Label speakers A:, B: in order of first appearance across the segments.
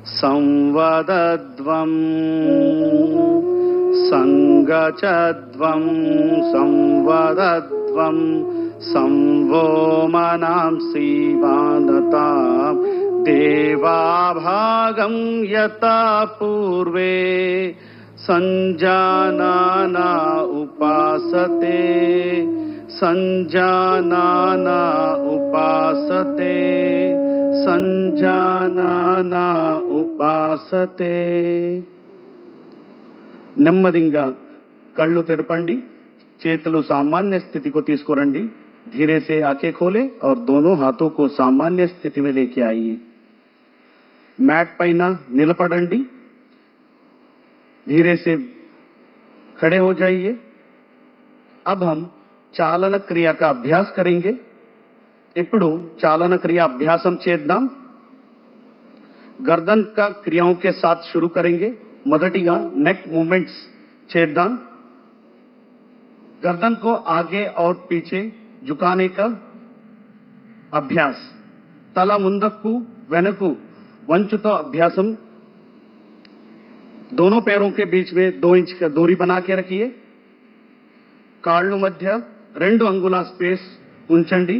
A: संवदध्वं संगचध्वं संवदध्वं संवो मनांसि वानतां देवाभागं यथा पूर्वे संजानाना उपासते संजानाना उपासते సంజానానా ఉపాసతే. నెమ్మదిగా కళ్ళు తెరపండి, చేతులు सामान्य स्थिति को తీసుకురండి. धीरे से आंखें खोले और दोनों हाथों को सामान्य स्थिति में लेके आइए. मैट पైన నిలబడండి. धीरे से खड़े हो जाइए. अब हम चालन क्रिया का अभ्यास करेंगे. ఇప్పుడు चालन क्रिया अभ्यासम చేద్దాం. गर्दन का क्रियाओं के साथ शुरू करेंगे. మొదటిగా नेक मूवमेंट्स చేద్దాం. गर्दन को आगे और पीछे झुकाने का अभ्यास. తల ముందుకు వెనక్కు వంచుతో अभ्यासम. दोनों पैरों के बीच में 2 इंच का दूरी बना के रखिए. కాళ్ళు మధ్య 2 అంగుళాల స్పేస్ ఉంచండి.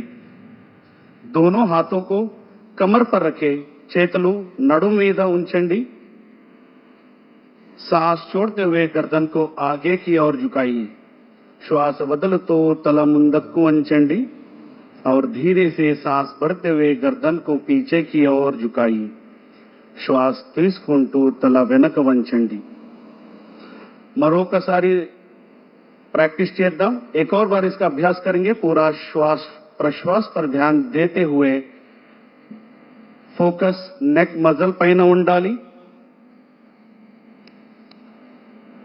A: दोनों हाथों को कमर पर रखे, చేతులు నడుము మీద ఉంచండి. सांस छोड़ते हुए गर्दन को आगे की ओर झुकाइए. श्वास వదులుతూ తల ముందుకు వంచండి और धीरे से सांस भरते हुए गर्दन को पीछे की ओर झुकाइए. श्वास తీసుకుంటూ తల వెనక వంచండి. మరొకసారి प्रैक्टिस చేద్దాం. एक और बार इसका अभ्यास करेंगे. पूरा श्वास प्रश्वास पर ध्यान देते हुए फोकस नेक मसल పైన ఉండాలి.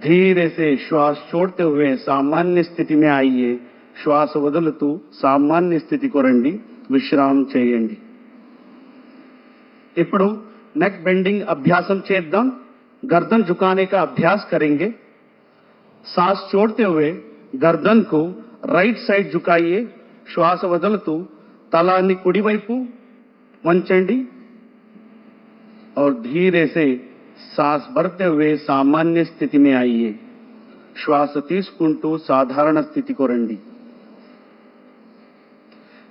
A: धीरे से श्वास छोड़ते हुए सामान्य स्थिति में आइए. श्वास వదులుతూ सामान्य स्थिति को రండి. విశ్రామం చేయండి. ఇప్పుడు नेक बेंडिंग अभ्यासम చేద్దాం. गर्दन झुकाने का अभ्यास करेंगे. सांस छोड़ते हुए गर्दन को राइट साइड झुकाइए. श्वास వదులుతూ తలాన్ని కుడివైపు వంచండి और धीरे से सांस भरते हुए सामान्य स्थिति में आइए. श्वास తీసుకుంటూ సాధారణ స్థితికి రండి.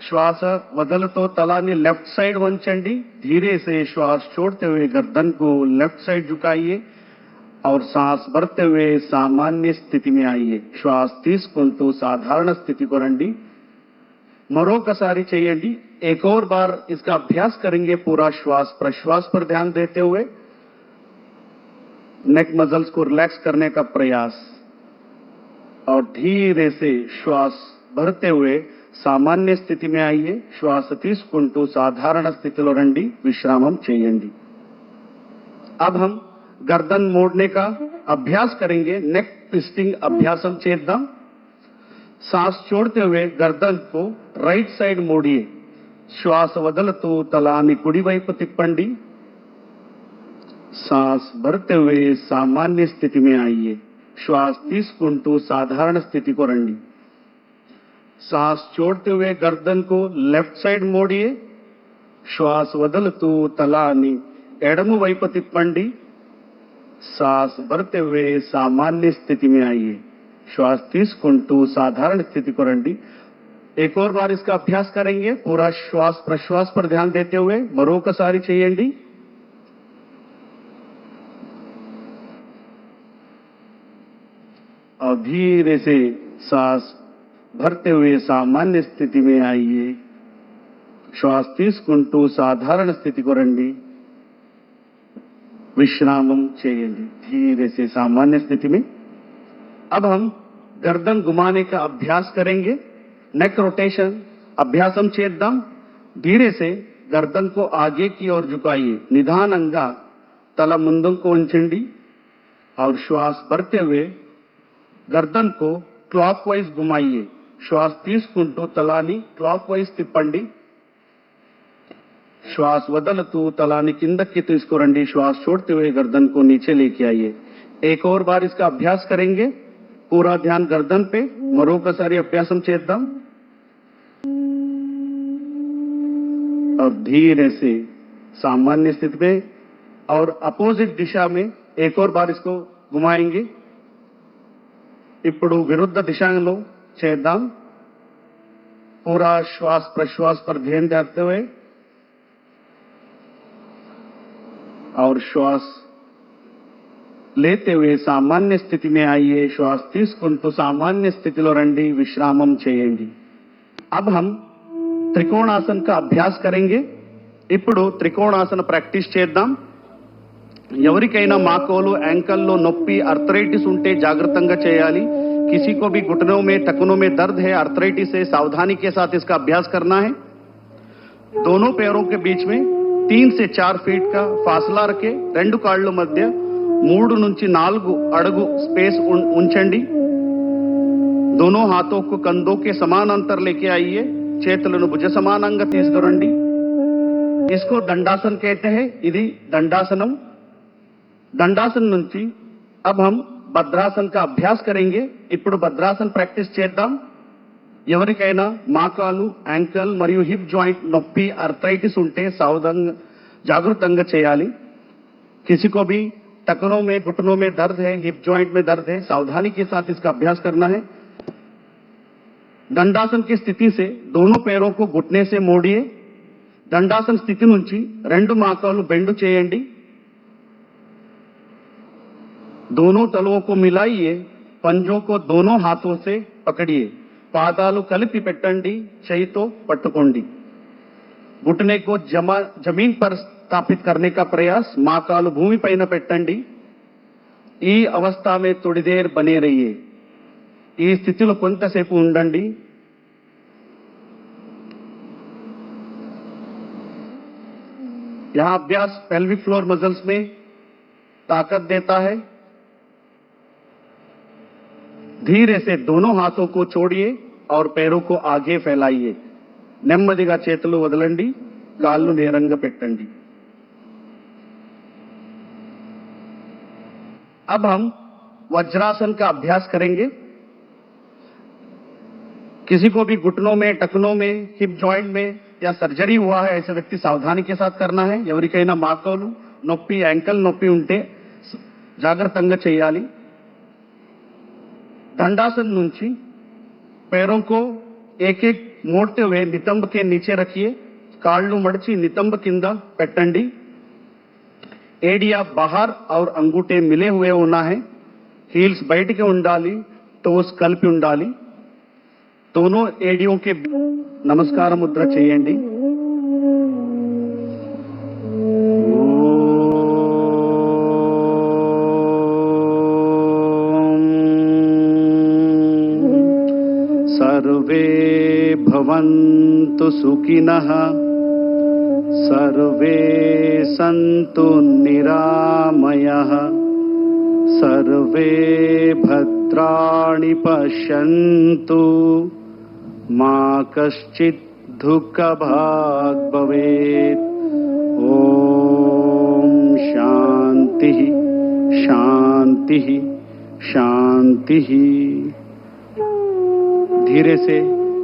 A: श्वास వదులుతూ తలాన్ని लेफ्ट साइड వంచండి. धीरे से श्वास छोड़ते हुए गर्दन को लेफ्ट साइड झुकाइए और सांस भरते हुए सामान्य स्थिति में आइए. श्वास తీసుకుంటూ సాధారణ స్థితికి రండి. मरोकसारी చేయండి. एक और बार इसका अभ्यास करेंगे. पूरा श्वास प्रश्वास पर ध्यान देते हुए नेक मसल्स को रिलैक्स करने का प्रयास और धीरे से श्वास भरते हुए सामान्य स्थिति में आइए. श्वास తీసుకుంటూ సాధారణ స్థితిలో రండి. విశ్రామం చేయండి. अब हम गर्दन मोड़ने का अभ्यास करेंगे. नेक ट्विस्टिंग अभ्यासम చేద్దాం. सांस छोड़ते हुए गर्दन को राइट साइड मोड़िए. श्वास వదులుతూ తలాన్ని కుడివైపు తిప్పండి. सांस भरते हुए सामान्य स्थिति में आइए. श्वास తీసుకుంటూ సాధారణ స్థితికి రండి. सांस छोड़ते हुए गर्दन को लेफ्ट साइड मोड़िए. श्वास వదులుతూ తలాన్ని ఎడమ వైపు తిప్పండి. सांस भरते हुए सामान्य स्थिति में आइए. श्वास తీసుకుంటూ साधारण स्थिति को రండి. एक और बार इसका अभ्यास करेंगे. पूरा श्वास प्रश्वास पर ध्यान देते हुए మరొకసారి చేయండి. और धीरे से सांस भरते हुए सामान्य स्थिति में आइए. श्वास తీసుకుంటూ साधारण स्थिति को రండి. विश्रामम చేయండి. धीरे से सामान्य स्थिति में. अब हम गर्दन घुमाने का अभ्यास करेंगे. नेक रोटेशन अभ्यासम చేద్దాం. धीरे से गर्दन को आगे की ओर झुकाइए. निधाనంగా తల ముందుకు ఉంచండి और श्वास भरते हुए गर्दन को क्लॉकवाइज घुमाइए. श्वास తీసుకుంటూ తలాన్ని क्लॉकवाइज తిప్పండి. श्वास వదులుతూ తలాన్ని కిందకి తీసుకురండి. श्वास छोड़ते हुए गर्दन को नीचे लेके आइए. एक और बार इसका अभ्यास करेंगे. पूरा ध्यान गर्दन पे. మరొకసారి అభ్యాసం చేద్దాం. और धीरे से सामान्य स्थिति में और अपोजिट दिशा में एक और बार इसको घुमाएंगे। ఇప్పుడు विरुद्ध दिशाలో చేద్దాం। पूरा श्वास प्रश्वास पर ध्यान देते हुए और श्वास लेते हुए सामान्य स्थिति में आइए। श्वास తీసుకుంటూ सामान्य स्थितिలో రండి, విశ్రామం చేయండి। अब हम त्रिकोणासन का अभ्यास करेंगे। ఇప్పుడు త్రికోణాసన ప్రాక్టీస్ చేద్దాం। ఎవరికైనా మాకోలు యాంకల్లో నొప్పి आर्थराइटिस ఉంటే జాగ్రత్తగా చేయాలి। किसी को भी घुटनों में टखनों में दर्द है, आर्थराइटिस है, सावधानी के साथ इसका अभ्यास करना है। दोनों पैरों के बीच में 3 से 4 फीट का फासला रखे, రెండు కాళ్ళ మధ్య 3 నుంచి 4 అడుగు स्पेस ఉంచండి। दोनों हाथों को कंधों के समान अंतर लेके आइए। చేతులను భుజ సమానంగా తీసుకురండి। इसको दंडासन कहते हैं। ఇది दंडासनम। दंडासन నుంచి अब हम భద్రాసన్ का अभ्यास करेंगे। ఇప్పుడు భద్రాసన్ ప్రాక్టీస్ చేద్దాం। ఎవరికైనా మోకాలు, యాంకిల్ మరియు హిప్ జాయింట్ నొప్పి, आर्थराइटिस ఉంటే సావధానంగా జాగృతంగా చేయాలి। किसी को भी टखनों में घुटनों में दर्द है, हिप जॉइंट में दर्द है, सावधानी के साथ इसका अभ्यास करना है। दंडासन की स्थिति से दोनों पैरों को घुटने से मोड़िए। दंडासन स्थिति నుంచి రెండు మోకాలు బెండ్ చేయండి। दोनों तलवों को मिलाइए। पंजों को दोनों हाथों से पकड़िए। పాదాలు కలిపి పెట్టండి, చేయితో పట్టుకోండి। घुटने को जमीन पर स्थापित करने का प्रयास। మోకాలు భూమిపైన పెట్టండి। ఈ अवस्था में थोड़ी देर बने रहिए। ఈ స్థితిలో కొంతసేపు ఉండండి। यह अभ्यास पेल्विक फ्लोर मसल्स में ताकत देता है। धीरे से दोनों हाथों को छोड़िए और पैरों को आगे फैलाइए। నెమ్మదిగా చేతులు వదలండి, కాళ్ళు నేరంగా పెట్టండి। अब हम वज्रासन का अभ्यास करेंगे। किसी को भी घुटनों में, टखनों में, हिप जॉइंट में या सर्जरी हुआ है, ऐसे व्यक्ति सावधानी के साथ करना है। ఎవరికైనా మోకాలు నొప్పి, యాంకిల్ నొప్పి ఉంటే జాగ్రత్తగా చేయాలి। दंडासन నుంచి पैरों को एक एक मोड़ते हुए नितंब के नीचे रखिए। కాళ్ళు మడిచి నితంబ కింద పెట్టండి। एडिया बाहर और अंगूठे मिले हुए होना है। हील्स బయటికి ఉండాలి, టోస్ కలిపి ఉండాలి। दोनों एडियों के नमस्कार मुद्रा చేయండి। सर्वे भवन्तु सुखिनः, सर्वे सन्तु निरामयः, सर्वे भद्राणि पश्यन्तु, मा कश्चित् दुःखभाग् भवेत्। ओम शांति शांति शांति। धीरे से